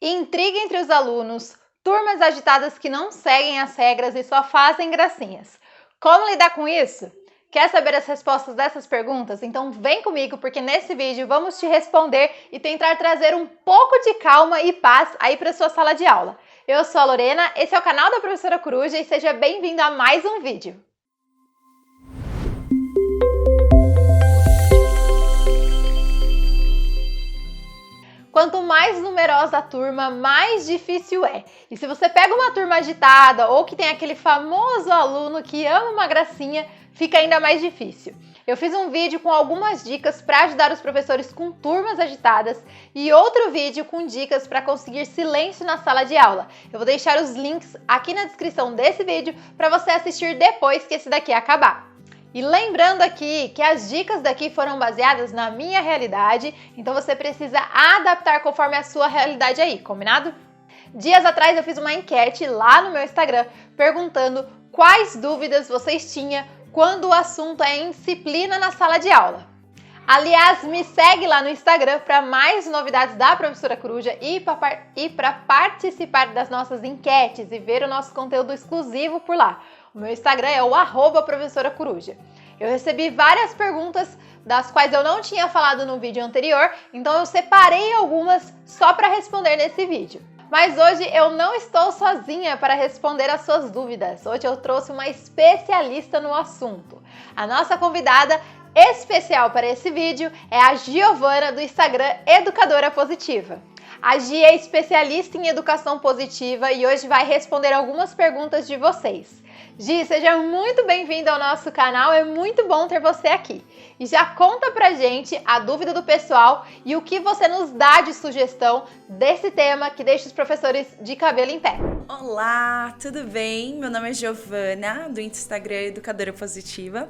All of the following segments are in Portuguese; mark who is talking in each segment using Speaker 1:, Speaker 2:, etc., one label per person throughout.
Speaker 1: Intriga entre os alunos, turmas agitadas que não seguem as regras e só fazem gracinhas. Como lidar com isso? Quer saber as respostas dessas perguntas? Então vem comigo, porque nesse vídeo vamos te responder e tentar trazer um pouco de calma e paz aí para sua sala de aula. Eu sou a Lorena, esse é o canal da Professora Coruja e seja bem-vindo a mais um vídeo. Quanto mais numerosa a turma, mais difícil é. E se você pega uma turma agitada ou que tem aquele famoso aluno que ama uma gracinha, fica ainda mais difícil. Eu fiz um vídeo com algumas dicas para ajudar os professores com turmas agitadas e outro vídeo com dicas para conseguir silêncio na sala de aula. Eu vou deixar os links aqui na descrição desse vídeo para você assistir depois que esse daqui acabar. E lembrando aqui que as dicas daqui foram baseadas na minha realidade, então você precisa adaptar conforme a sua realidade aí, combinado? Dias atrás eu fiz uma enquete lá no meu Instagram perguntando quais dúvidas vocês tinham quando o assunto é indisciplina na sala de aula. Aliás, me segue lá no Instagram para mais novidades da Professora Coruja e para participar das nossas enquetes e ver o nosso conteúdo exclusivo por lá. O meu Instagram é o @Professora Coruja. Eu recebi várias perguntas das quais eu não tinha falado no vídeo anterior, então eu separei algumas só para responder nesse vídeo. Mas hoje eu não estou sozinha para responder as suas dúvidas. Hoje eu trouxe uma especialista no assunto. A nossa convidada especial para esse vídeo é a Giovana do Instagram Educadora Positiva. A Gi é especialista em educação positiva e hoje vai responder algumas perguntas de vocês. Gi, seja muito bem-vinda ao nosso canal, é muito bom ter você aqui. E já conta pra gente a dúvida do pessoal e o que você nos dá de sugestão desse tema que deixa os professores de cabelo em pé.
Speaker 2: Olá, tudo bem? Meu nome é Giovana, do Instagram Educadora Positiva.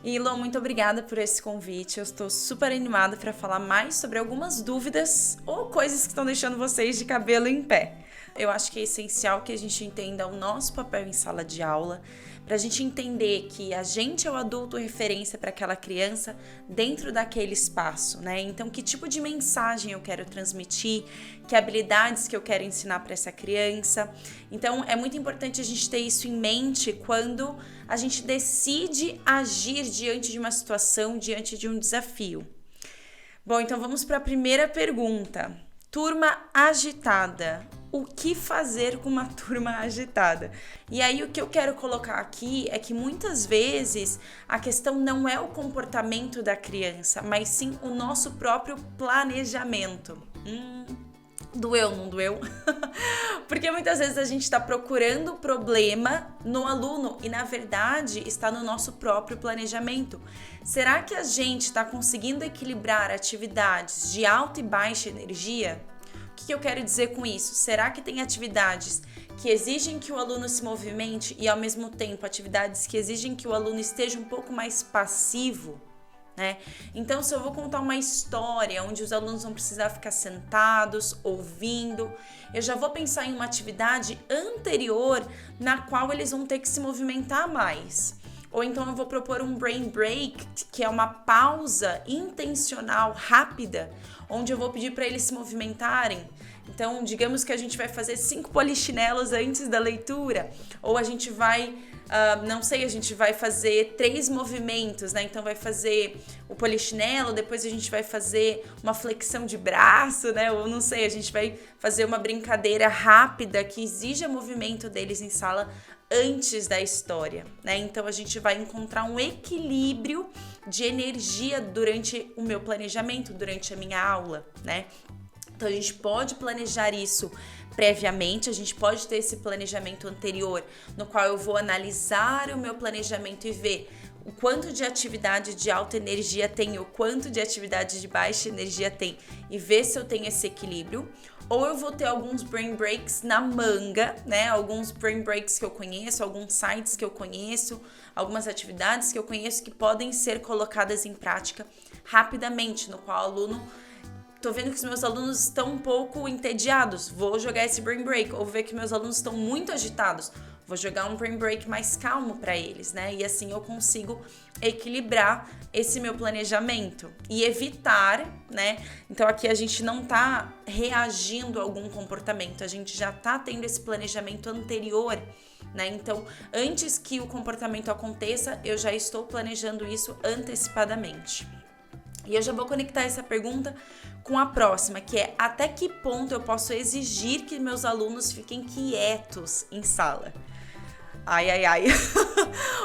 Speaker 2: E Lô, muito obrigada por esse convite, eu estou super animada para falar mais sobre algumas dúvidas ou coisas que estão deixando vocês de cabelo em pé. Eu acho que é essencial que a gente entenda o nosso papel em sala de aula, para a gente entender que a gente é o adulto referência para aquela criança dentro daquele espaço, né? Então, que tipo de mensagem eu quero transmitir, que habilidades que eu quero ensinar para essa criança. Então, é muito importante a gente ter isso em mente quando a gente decide agir diante de uma situação, diante de um desafio. Bom, então vamos para a primeira pergunta. Turma agitada. O que fazer com uma turma agitada? E aí o que eu quero colocar aqui é que muitas vezes a questão não é o comportamento da criança, mas sim o nosso próprio planejamento. Doeu, não doeu? Porque muitas vezes a gente está procurando problema no aluno e na verdade está no nosso próprio planejamento. Será que a gente está conseguindo equilibrar atividades de alta e baixa energia? O que eu quero dizer com isso? Será que tem atividades que exigem que o aluno se movimente e ao mesmo tempo atividades que exigem que o aluno esteja um pouco mais passivo? Né? Então, se eu vou contar uma história onde os alunos vão precisar ficar sentados, ouvindo, eu já vou pensar em uma atividade anterior na qual eles vão ter que se movimentar mais. Ou então eu vou propor um brain break, que é uma pausa intencional, rápida, onde eu vou pedir para eles se movimentarem. Então, digamos que a gente vai fazer 5 polichinelos antes da leitura, ou a gente vai, a gente vai fazer 3 movimentos, né? Então vai fazer o polichinelo, depois a gente vai fazer uma flexão de braço, né? Ou não sei, a gente vai fazer uma brincadeira rápida que exija movimento deles em sala antes da história, né? Então a gente vai encontrar um equilíbrio de energia durante o meu planejamento, durante a minha aula, né? Então a gente pode planejar isso previamente, a gente pode ter esse planejamento anterior, no qual eu vou analisar o meu planejamento e ver o quanto de atividade de alta energia tem, o quanto de atividade de baixa energia tem e ver se eu tenho esse equilíbrio. Ou eu vou ter alguns brain breaks na manga, né? Alguns brain breaks que eu conheço, alguns sites que eu conheço, algumas atividades que eu conheço que podem ser colocadas em prática rapidamente, no qual o aluno... Tô vendo que os meus alunos estão um pouco entediados, vou jogar esse brain break. Ou ver que meus alunos estão muito agitados, vou jogar um brain break mais calmo para eles, né? E assim eu consigo equilibrar esse meu planejamento e evitar, né? Então aqui a gente não tá reagindo a algum comportamento, a gente já tá tendo esse planejamento anterior, né? Então, antes que o comportamento aconteça, eu já estou planejando isso antecipadamente. E eu já vou conectar essa pergunta com a próxima, que é: até que ponto eu posso exigir que meus alunos fiquem quietos em sala? Ai, ai, ai.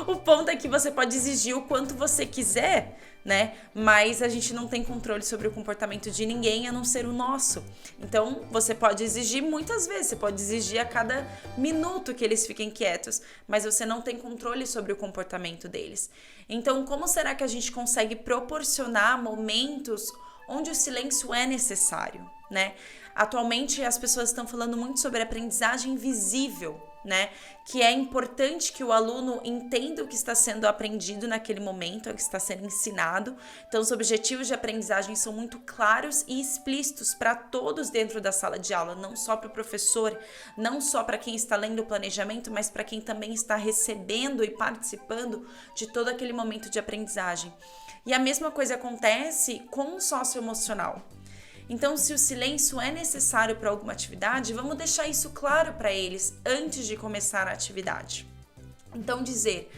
Speaker 2: O ponto é que você pode exigir o quanto você quiser, né? Mas a gente não tem controle sobre o comportamento de ninguém, a não ser o nosso. Então, você pode exigir muitas vezes, você pode exigir a cada minuto que eles fiquem quietos, mas você não tem controle sobre o comportamento deles. Então, como será que a gente consegue proporcionar momentos onde o silêncio é necessário, né? Atualmente, as pessoas estão falando muito sobre aprendizagem visível, né? Que é importante que o aluno entenda o que está sendo aprendido naquele momento, o que está sendo ensinado. Então, os objetivos de aprendizagem são muito claros e explícitos para todos dentro da sala de aula, não só para o professor, não só para quem está lendo o planejamento, mas para quem também está recebendo e participando de todo aquele momento de aprendizagem. E a mesma coisa acontece com o socioemocional. Então, se o silêncio é necessário para alguma atividade, vamos deixar isso claro para eles antes de começar a atividade. Então, dizer: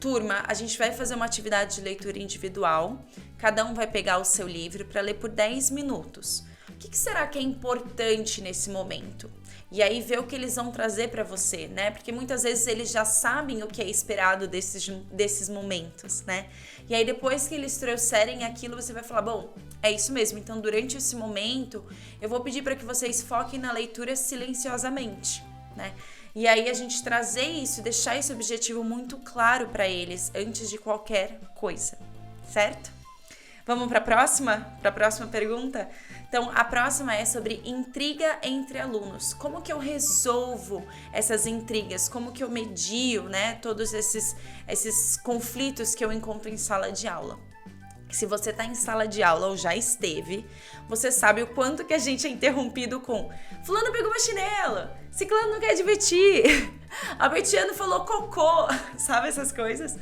Speaker 2: turma, a gente vai fazer uma atividade de leitura individual, cada um vai pegar o seu livro para ler por 10 minutos. O que será que é importante nesse momento? E aí ver o que eles vão trazer para você, né? Porque muitas vezes eles já sabem o que é esperado desses momentos, né? E aí depois que eles trouxerem aquilo, você vai falar: bom, é isso mesmo, então durante esse momento eu vou pedir para que vocês foquem na leitura silenciosamente, né? E aí a gente trazer isso, deixar esse objetivo muito claro para eles antes de qualquer coisa, certo? Vamos para a próxima pergunta? Então, a próxima é sobre intriga entre alunos. Como que eu resolvo essas intrigas? Como que eu medio, né, todos esses conflitos que eu encontro em sala de aula? Se você está em sala de aula ou já esteve, você sabe o quanto que a gente é interrompido com: fulano pegou uma chinela, ciclano não quer divertir, a Bertiano falou cocô, sabe essas coisas?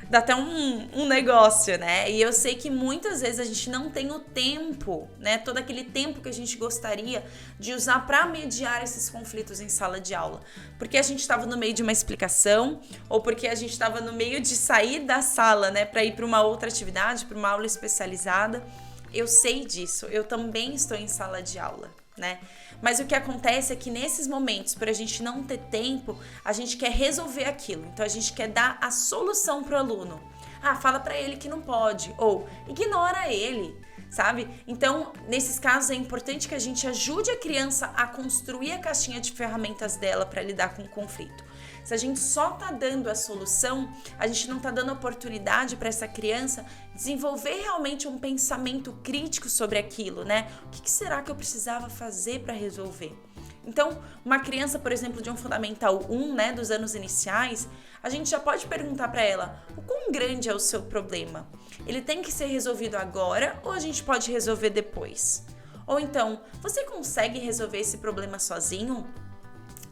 Speaker 2: Dá até um negócio, né? E eu sei que muitas vezes a gente não tem o tempo, né? Todo aquele tempo que a gente gostaria de usar para mediar esses conflitos em sala de aula. Porque a gente estava no meio de uma explicação, ou porque a gente estava no meio de sair da sala, né? Para ir para uma outra atividade, para uma aula especializada. Eu sei disso, eu também estou em sala de aula, né? Mas o que acontece é que nesses momentos, por a gente não ter tempo, a gente quer resolver aquilo. Então a gente quer dar a solução pro aluno. Ah, fala para ele que não pode, ou ignora ele, sabe? Então, nesses casos é importante que a gente ajude a criança a construir a caixinha de ferramentas dela para lidar com o conflito. Se a gente só tá dando a solução, a gente não tá dando oportunidade para essa criança desenvolver realmente um pensamento crítico sobre aquilo, né? O que será que eu precisava fazer para resolver? Então, uma criança, por exemplo, de um Fundamental 1, né, dos anos iniciais, a gente já pode perguntar para ela: o quão grande é o seu problema? Ele tem que ser resolvido agora ou a gente pode resolver depois? Ou então, você consegue resolver esse problema sozinho?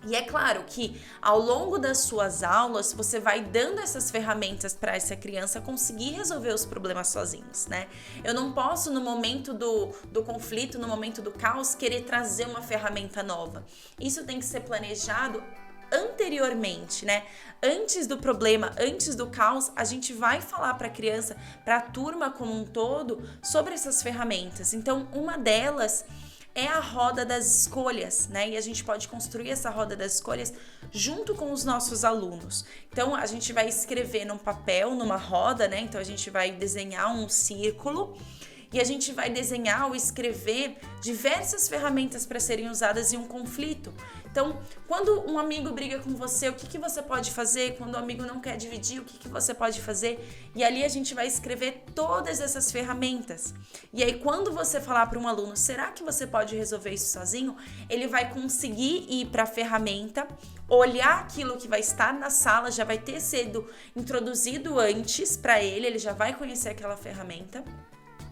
Speaker 2: E é claro que ao longo das suas aulas você vai dando essas ferramentas para essa criança conseguir resolver os problemas sozinhos, né? Eu não posso, no momento do conflito, no momento do caos, querer trazer uma ferramenta nova. Isso tem que ser planejado anteriormente, né? Antes do problema, antes do caos, a gente vai falar para a criança, para a turma como um todo, sobre essas ferramentas. Então, uma delas é a roda das escolhas, né? E a gente pode construir essa roda das escolhas junto com os nossos alunos. Então, a gente vai escrever num papel, numa roda, né? Então, a gente vai desenhar um círculo e a gente vai desenhar ou escrever diversas ferramentas para serem usadas em um conflito. Então, quando um amigo briga com você, o que você pode fazer? Quando o amigo não quer dividir, o que você pode fazer? E ali a gente vai escrever todas essas ferramentas. E aí, quando você falar para um aluno: será que você pode resolver isso sozinho? Ele vai conseguir ir para a ferramenta, olhar aquilo que vai estar na sala, já vai ter sido introduzido antes para ele já vai conhecer aquela ferramenta.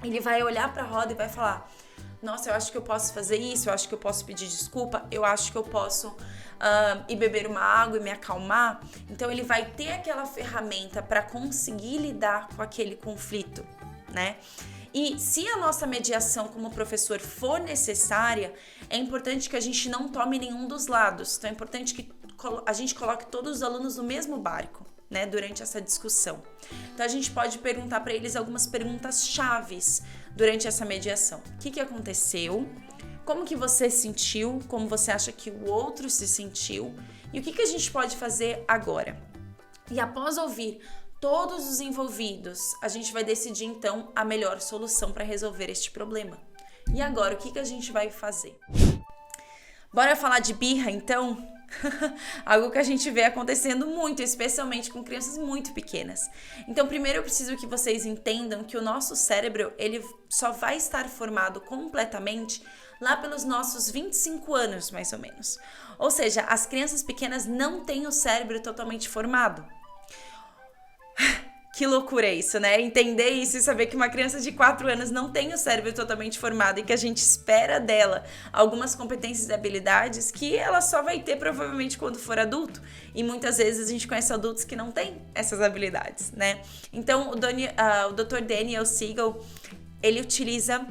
Speaker 2: Ele vai olhar para a roda e vai falar: nossa, eu acho que eu posso fazer isso, eu acho que eu posso pedir desculpa, eu acho que eu posso ir beber uma água e me acalmar. Então ele vai ter aquela ferramenta para conseguir lidar com aquele conflito, né? E se a nossa mediação como professor for necessária, é importante que a gente não tome nenhum dos lados. Então é importante que a gente coloque todos os alunos no mesmo barco, né, durante essa discussão. Então a gente pode perguntar para eles algumas perguntas chaves durante essa mediação. O que aconteceu? Como que você sentiu? Como você acha que o outro se sentiu? E o que a gente pode fazer agora? E após ouvir todos os envolvidos, a gente vai decidir então a melhor solução para resolver este problema. E agora, o que a gente vai fazer? Bora falar de birra então? Algo que a gente vê acontecendo muito, especialmente com crianças muito pequenas. Então, primeiro eu preciso que vocês entendam que o nosso cérebro, ele só vai estar formado completamente lá pelos nossos 25 anos, mais ou menos. Ou seja, as crianças pequenas não têm o cérebro totalmente formado. Que loucura é isso, né? Entender isso e saber que uma criança de 4 anos não tem o cérebro totalmente formado e que a gente espera dela algumas competências e habilidades que ela só vai ter provavelmente quando for adulto. E muitas vezes a gente conhece adultos que não têm essas habilidades, né? Então, o Dr. Daniel Siegel, ele utiliza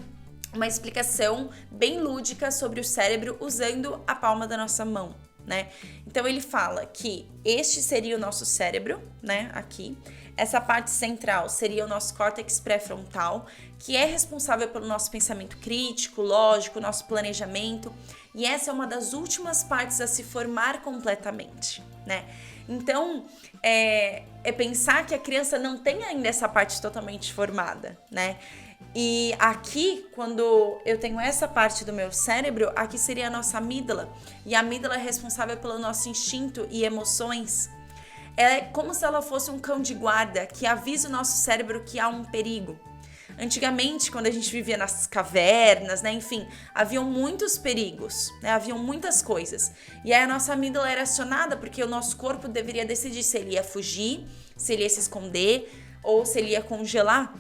Speaker 2: uma explicação bem lúdica sobre o cérebro usando a palma da nossa mão, né? Então, ele fala que este seria o nosso cérebro, né? Aqui. Essa parte central seria o nosso córtex pré-frontal, que é responsável pelo nosso pensamento crítico, lógico, nosso planejamento. E essa é uma das últimas partes a se formar completamente, né? Então, é pensar que a criança não tem ainda essa parte totalmente formada, né? E aqui, quando eu tenho essa parte do meu cérebro, aqui seria a nossa amígdala. E a amígdala é responsável pelo nosso instinto e emoções. É como se ela fosse um cão de guarda que avisa o nosso cérebro que há um perigo. Antigamente, quando a gente vivia nas cavernas, né, enfim, haviam muitos perigos, né, haviam muitas coisas. E aí a nossa amígdala era acionada porque o nosso corpo deveria decidir se ele ia fugir, se ele ia se esconder ou se ele ia congelar.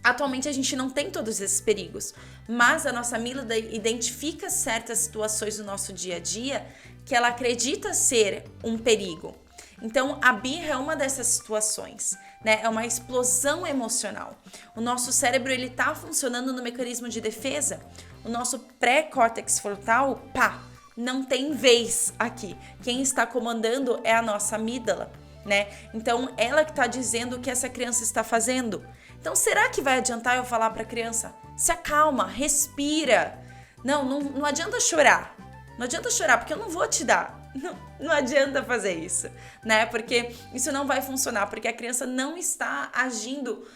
Speaker 2: Atualmente a gente não tem todos esses perigos, mas a nossa amígdala identifica certas situações do nosso dia a dia que ela acredita ser um perigo. Então, a birra é uma dessas situações, né? É uma explosão emocional. O nosso cérebro, ele tá funcionando no mecanismo de defesa. O nosso pré-córtex frontal, não tem vez aqui. Quem está comandando é a nossa amígdala, né? Então, ela que tá dizendo o que essa criança está fazendo. Então, será que vai adiantar eu falar para a criança? Se acalma, respira. Não adianta chorar. Não adianta chorar, porque eu não vou te dar. Não adianta fazer isso, né? Porque isso não vai funcionar, porque a criança não está agindo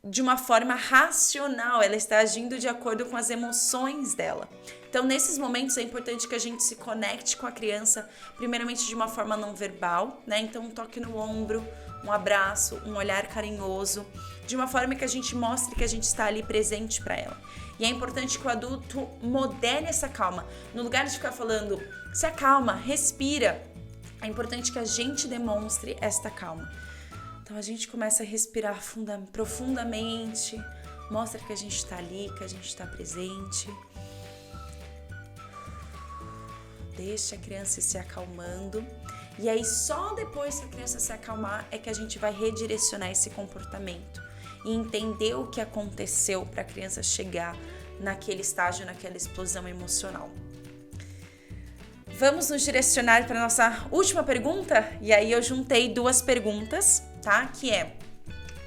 Speaker 2: de uma forma racional, ela está agindo de acordo com as emoções dela. Então, nesses momentos é importante que a gente se conecte com a criança, primeiramente de uma forma não verbal, né? Então, um toque no ombro, um abraço, um olhar carinhoso, de uma forma que a gente mostre que a gente está ali presente para ela. E é importante que o adulto modere essa calma. No lugar de ficar falando, se acalma, respira, é importante que a gente demonstre esta calma. Então a gente começa a respirar profundamente, mostra que a gente está ali, que a gente está presente. Deixa a criança se acalmando. E aí só depois que a criança se acalmar é que a gente vai redirecionar esse comportamento e entender o que aconteceu para a criança chegar naquele estágio, naquela explosão emocional. Vamos nos direcionar para a nossa última pergunta? E aí eu juntei 2 perguntas, tá? Que é,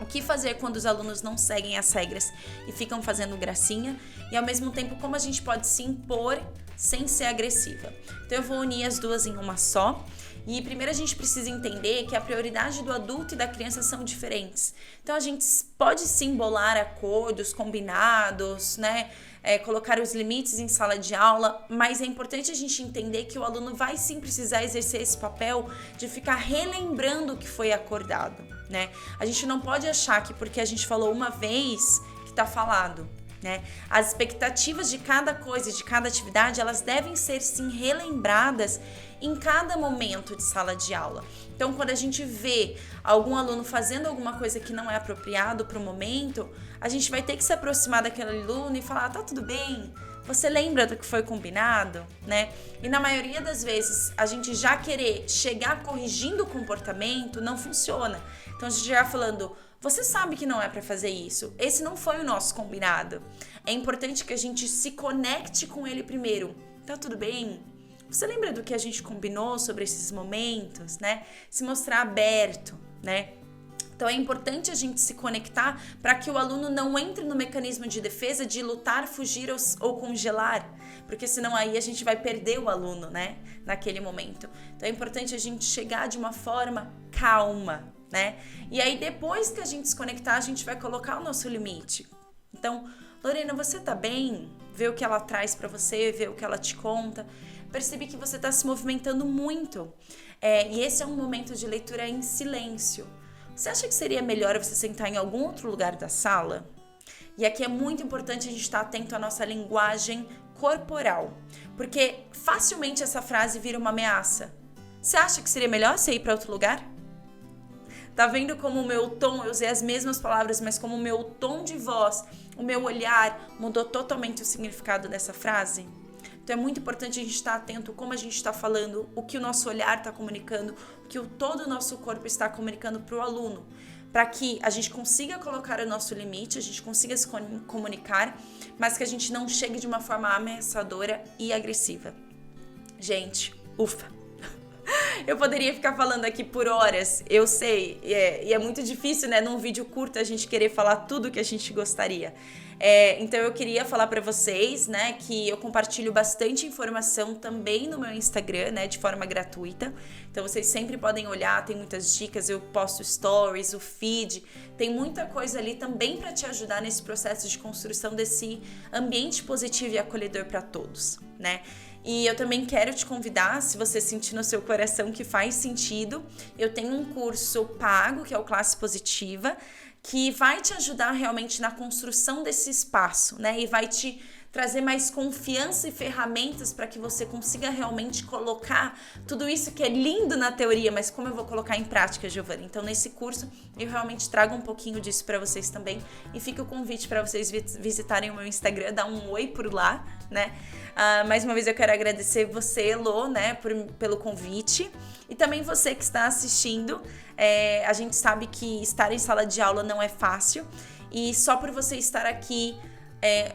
Speaker 2: o que fazer quando os alunos não seguem as regras e ficam fazendo gracinha? E ao mesmo tempo, como a gente pode se impor sem ser agressiva? Então eu vou unir as 2 em uma só. E primeiro a gente precisa entender que a prioridade do adulto e da criança são diferentes. Então a gente pode sim bolar acordos, combinados, né? Colocar os limites em sala de aula, mas é importante a gente entender que o aluno vai sim precisar exercer esse papel de ficar relembrando o que foi acordado, né? A gente não pode achar que porque a gente falou uma vez que tá falado, né? As expectativas de cada coisa, de cada atividade, elas devem ser sim relembradas em cada momento de sala de aula. Então, quando a gente vê algum aluno fazendo alguma coisa que não é apropriado para o momento, a gente vai ter que se aproximar daquele aluno e falar, tá tudo bem, Você lembra do que foi combinado, né? E na maioria das vezes, a gente já querer chegar corrigindo o comportamento não funciona. Então a gente já falando, você sabe que não é para fazer isso. Esse não foi o nosso combinado. É importante que a gente se conecte com ele primeiro. Tá tudo bem? Você lembra do que a gente combinou sobre esses momentos, né? Se mostrar aberto, né? Então é importante a gente se conectar para que o aluno não entre no mecanismo de defesa de lutar, fugir ou congelar, porque senão aí a gente vai perder o aluno, né, naquele momento. Então é importante a gente chegar de uma forma calma, né? E aí depois que a gente se conectar, a gente vai colocar o nosso limite. Então, Lorena, você tá bem? Vê o que ela traz para você, vê o que ela te conta. Percebi que você tá se movimentando muito. E esse é um momento de leitura em silêncio. Você acha que seria melhor você sentar em algum outro lugar da sala? E aqui é muito importante a gente estar atento à nossa linguagem corporal, porque facilmente essa frase vira uma ameaça. Você acha que seria melhor você ir para outro lugar? Tá vendo como o meu tom, eu usei as mesmas palavras, mas como o meu tom de voz, o meu olhar mudou totalmente o significado dessa frase? Então é muito importante a gente estar atento como a gente está falando, o que o nosso olhar está comunicando, o que todo o nosso corpo está comunicando para o aluno, para que a gente consiga colocar o nosso limite, a gente consiga se comunicar, mas que a gente não chegue de uma forma ameaçadora e agressiva. Gente, ufa! Eu poderia ficar falando aqui por horas, eu sei, e é muito difícil, né, num vídeo curto a gente querer falar tudo que a gente gostaria. Então eu queria falar para vocês, né, que eu compartilho bastante informação também no meu Instagram, né, de forma gratuita. Então vocês sempre podem olhar, tem muitas dicas, eu posto stories, o feed, tem muita coisa ali também para te ajudar nesse processo de construção desse ambiente positivo e acolhedor para todos, né? E eu também quero te convidar, se você sentir no seu coração que faz sentido, eu tenho um curso pago, que é o Classe Positiva, que vai te ajudar realmente na construção desse espaço, né? E vai te trazer mais confiança e ferramentas para que você consiga realmente colocar tudo isso que é lindo na teoria, mas como eu vou colocar em prática, Giovana? Então, nesse curso, eu realmente trago um pouquinho disso para vocês também. E fica o convite para vocês visitarem o meu Instagram, dar um oi por lá, né? Mais uma vez eu quero agradecer você, Elô, né, pelo convite. E também você que está assistindo. A gente sabe que estar em sala de aula não é fácil. E só por você estar aqui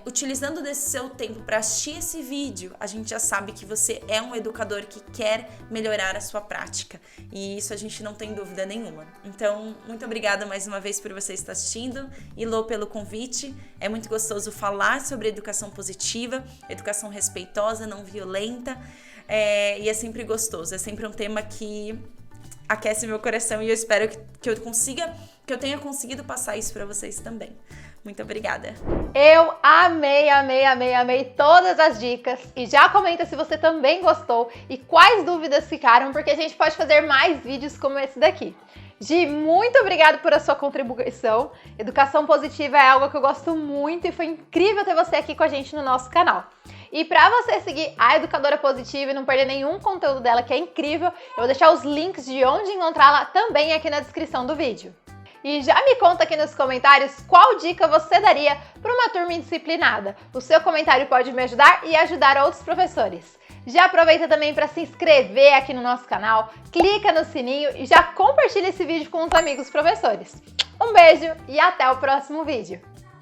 Speaker 2: utilizando desse seu tempo para assistir esse vídeo, a gente já sabe que você é um educador que quer melhorar a sua prática. E isso a gente não tem dúvida nenhuma. Então, muito obrigada mais uma vez por você estar assistindo. E Lô, pelo convite. É muito gostoso falar sobre educação positiva, educação respeitosa, não violenta. E é sempre gostoso. É sempre um tema que aquece meu coração e eu espero que eu tenha conseguido passar isso para vocês também. Muito obrigada.
Speaker 1: Eu amei todas as dicas e já comenta se você também gostou e quais dúvidas ficaram, porque a gente pode fazer mais vídeos como esse daqui. Gi, muito obrigada por a sua contribuição. Educação positiva é algo que eu gosto muito e foi incrível ter você aqui com a gente no nosso canal. E para você seguir a Educadora Positiva e não perder nenhum conteúdo dela, que é incrível, eu vou deixar os links de onde encontrá-la também aqui na descrição do vídeo. E já me conta aqui nos comentários qual dica você daria para uma turma indisciplinada. O seu comentário pode me ajudar e ajudar outros professores. Já aproveita também para se inscrever aqui no nosso canal, clica no sininho e já compartilha esse vídeo com os amigos professores. Um beijo e até o próximo vídeo!